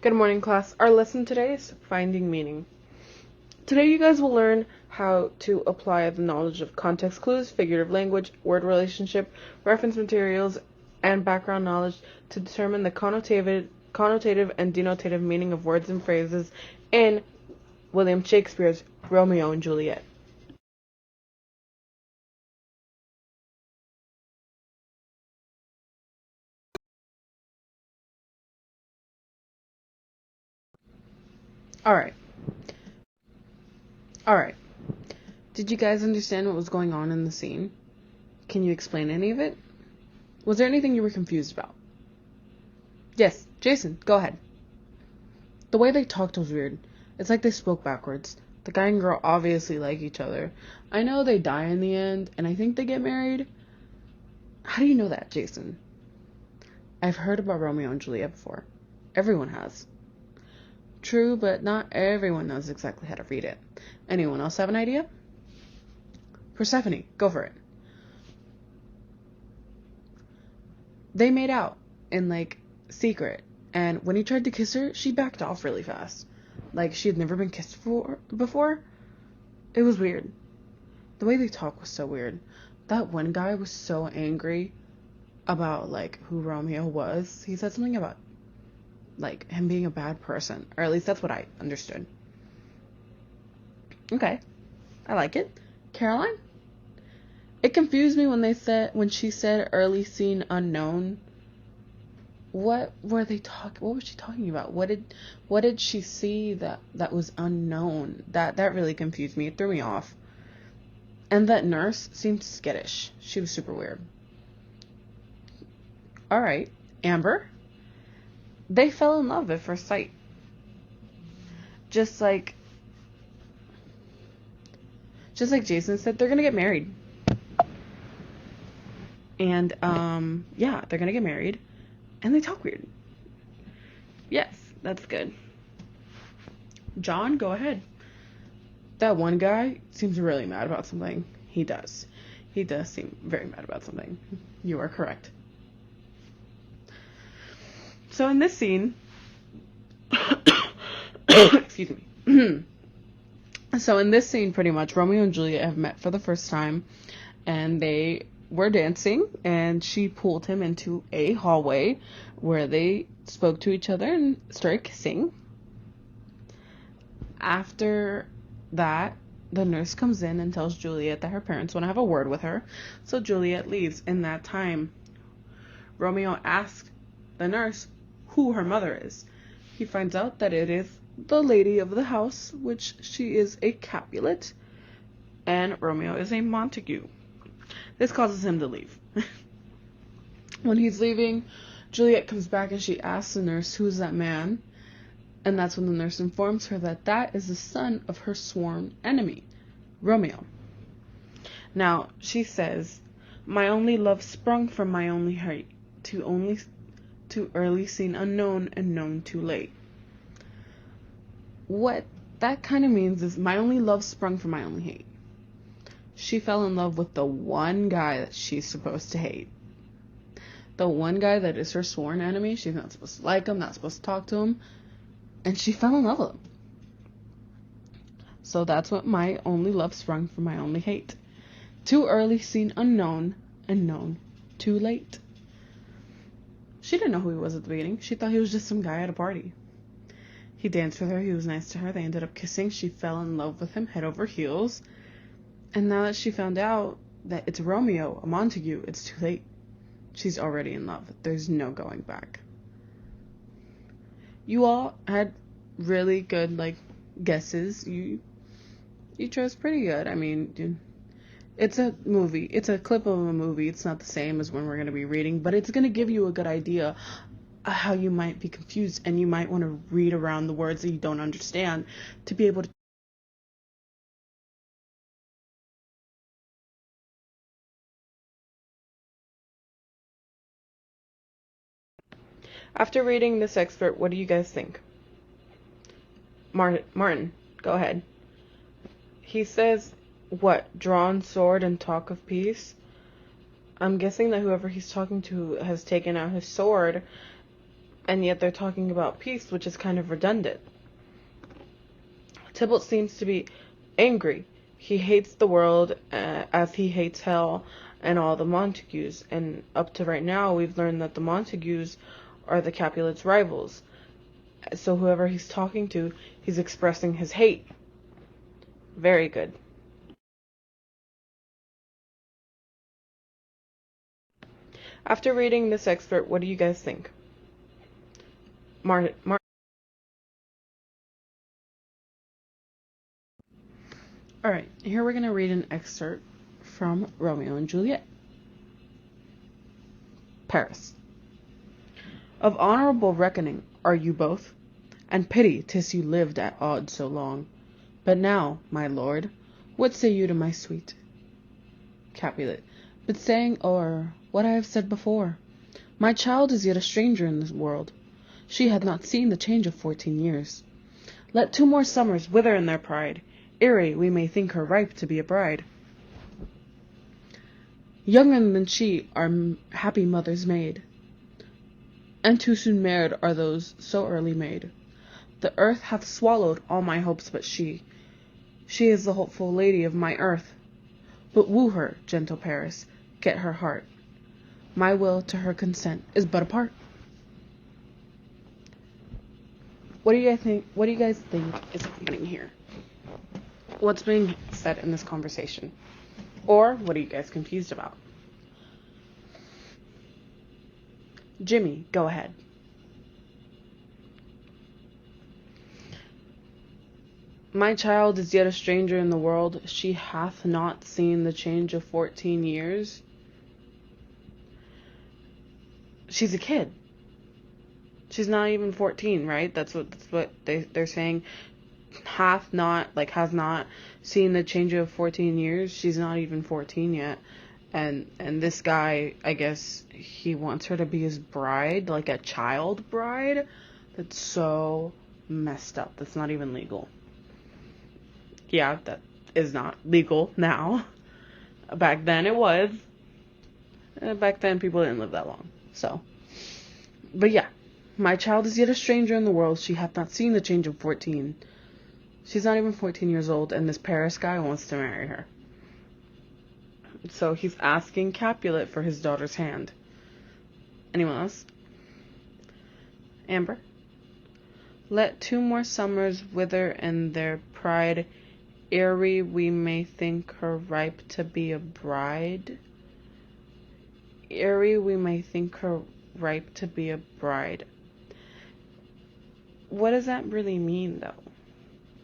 Good morning, class. Our lesson today is finding meaning. Today you guys will learn how to apply the knowledge of context clues, figurative language, word relationship, reference materials, and background knowledge to determine the connotative and denotative meaning of words and phrases in William Shakespeare's Romeo and Juliet. Alright. Did you guys understand what was going on in the scene? Can you explain any of it? Was there anything you were confused about? Yes, Jason, go ahead. The way they talked was weird. It's like they spoke backwards. The guy and girl obviously like each other. I know they die in the end, and I think they get married. How do you know that, Jason? I've heard about Romeo and Juliet before. Everyone has. True, but not everyone knows exactly how to read it. Anyone else have an idea? Persephone, go for it. They made out in, secret. And when he tried to kiss her, she backed off really fast. Like she had never been kissed before. It was weird. The way they talk was so weird. That one guy was so angry about, who Romeo was. He said something about, him being a bad person. Or at least that's what I understood. Okay. I like it. Caroline? It confused me when she said early scene unknown. What was she talking about? What did she see that was unknown? That really confused me. It threw me off. And that nurse seemed skittish. She was super weird. All right, Amber. They fell in love at first sight. Just like Jason said, they're gonna get married. And yeah, they're gonna get married. And they talk weird. Yes, that's good. John, go ahead. That one guy seems really mad about something. He does. He does seem very mad about something. You are correct. So in this scene, excuse me. So in this scene, pretty much, Romeo and Juliet have met for the first time, and they were dancing, and she pulled him into a hallway where they spoke to each other and started kissing. After that, the nurse comes in and tells Juliet that her parents want to have a word with her, so Juliet leaves. In that time, Romeo asks the nurse who her mother is. He finds out that it is the lady of the house, which she is a Capulet, and Romeo is a Montague. This causes him to leave. When he's leaving, Juliet comes back and she asks the nurse, who's that man? And that's when the nurse informs her that is the son of her sworn enemy, Romeo. Now, she says, my only love sprung from my only hate, too early seen unknown and known too late. What that kind of means is my only love sprung from my only hate. She fell in love with the one guy that she's supposed to hate. The one guy that is her sworn enemy. She's not supposed to like him, not supposed to talk to him. And she fell in love with him. So that's what my only love sprung from my only hate. Too early seen unknown and known too late. She didn't know who he was at the beginning. She thought he was just some guy at a party. He danced with her. He was nice to her. They ended up kissing. She fell in love with him head over heels. And now that she found out that it's Romeo, a Montague, it's too late. She's already in love. There's no going back. You all had really good, guesses. You chose pretty good. I mean, it's a movie. It's a clip of a movie. It's not the same as when we're going to be reading, but it's going to give you a good idea of how you might be confused, and you might want to read around the words that you don't understand to be able to. After reading this excerpt, what do you guys think? Martin, go ahead. He says, what, drawn sword and talk of peace? I'm guessing that whoever he's talking to has taken out his sword, and yet they're talking about peace, which is kind of redundant. Tybalt seems to be angry. He hates the world as he hates hell and all the Montagues. And up to right now, we've learned that the Montagues are the Capulets' rivals. So whoever he's talking to, he's expressing his hate. Very good. After reading this excerpt, what do you guys think? Alright, here we're going to read an excerpt from Romeo and Juliet. Paris. Of honorable reckoning are you both, and pity 'tis you lived at odds so long. But now, my lord, what say you to my sweet? Capulet. But saying o'er what I have said before, my child is yet a stranger in this world. She hath not seen the change of 14 years. Let 2 more summers wither in their pride, ere we may think her ripe to be a bride. Younger than she our happy mothers made, and too soon married are those so early made. The earth hath swallowed all my hopes but she. She is the hopeful lady of my earth. But woo her, gentle Paris, get her heart. My will to her consent is but a part. What do you guys think is happening here? What's being said in this conversation? Or what are you guys confused about? Jimmy, go ahead. My child is yet a stranger in the world. She hath not seen the change of 14 years. She's a kid. She's not even 14, right? That's what they're saying. Has not seen the change of 14 years. She's not even 14 yet. And this guy, I guess he wants her to be his bride, like a child bride. That's so messed up. That's not even legal. Yeah, that is not legal now. Back then it was. Back then people didn't live that long. So, but yeah, my child is yet a stranger in the world. She hath not seen the change of 14. She's not even 14 years old, and this Paris guy wants to marry her. So he's asking Capulet for his daughter's hand. Anyone else? Amber? Let 2 more summers wither in their pride, ere we may think her ripe to be a bride. Ere we may think her ripe to be a bride. What does that really mean, though?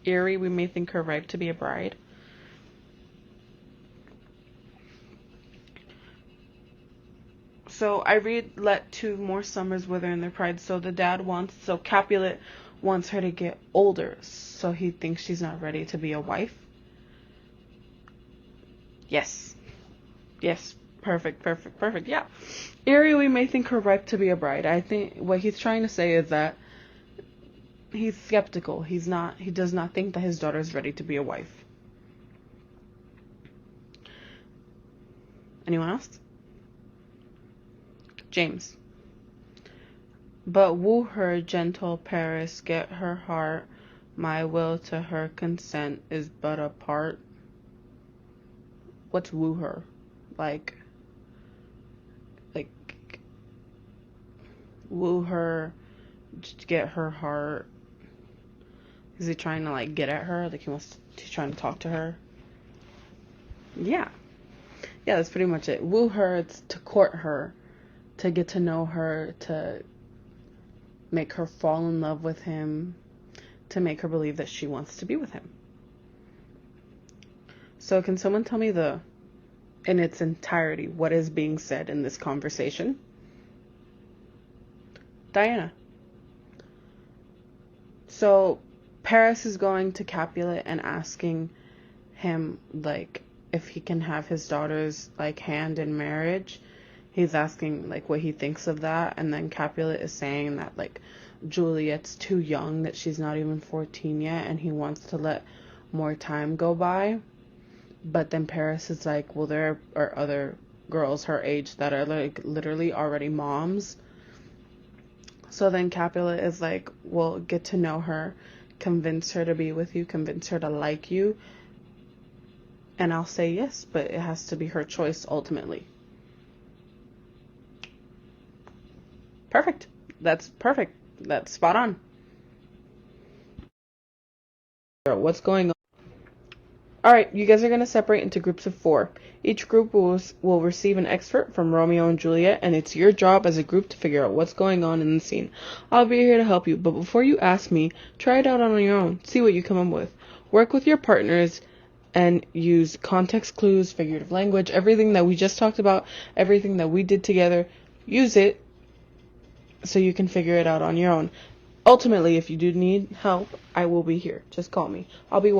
Ere we may think her ripe to be a bride? So I read, let 2 more summers wither in their pride. So Capulet wants her to get older. So he thinks she's not ready to be a wife. Yes. Perfect. Yeah. Ere we may think her ripe to be a bride. I think what he's trying to say is that he's skeptical. He does not think that his daughter is ready to be a wife. Anyone else? James. But woo her, gentle Paris, get her heart. My will to her consent is but a part. What's woo her? Like woo her, get her heart. Is he trying to get at her? He's trying to talk to her? Yeah, that's pretty much it. Woo her, it's to court her, to get to know her, to make her fall in love with him, to make her believe that she wants to be with him. So can someone tell me in its entirety, what is being said in this conversation? Diana. So Paris is going to Capulet and asking him, if he can have his daughter's, hand in marriage. He's asking, what he thinks of that. And then Capulet is saying that, Juliet's too young, that she's not even 14 yet, and he wants to let more time go by. But then Paris is well, there are other girls her age that are, literally already moms. So then Capulet is like, well, get to know her, convince her to be with you, convince her to like you, and I'll say yes, but it has to be her choice ultimately. Perfect. That's perfect. That's spot on. What's going on? Alright, you guys are going to separate into groups of 4. Each group will receive an excerpt from Romeo and Juliet, and it's your job as a group to figure out what's going on in the scene. I'll be here to help you, but before you ask me, try it out on your own. See what you come up with. Work with your partners and use context clues, figurative language, everything that we just talked about, everything that we did together. Use it so you can figure it out on your own. Ultimately, if you do need help, I will be here. Just call me. I'll be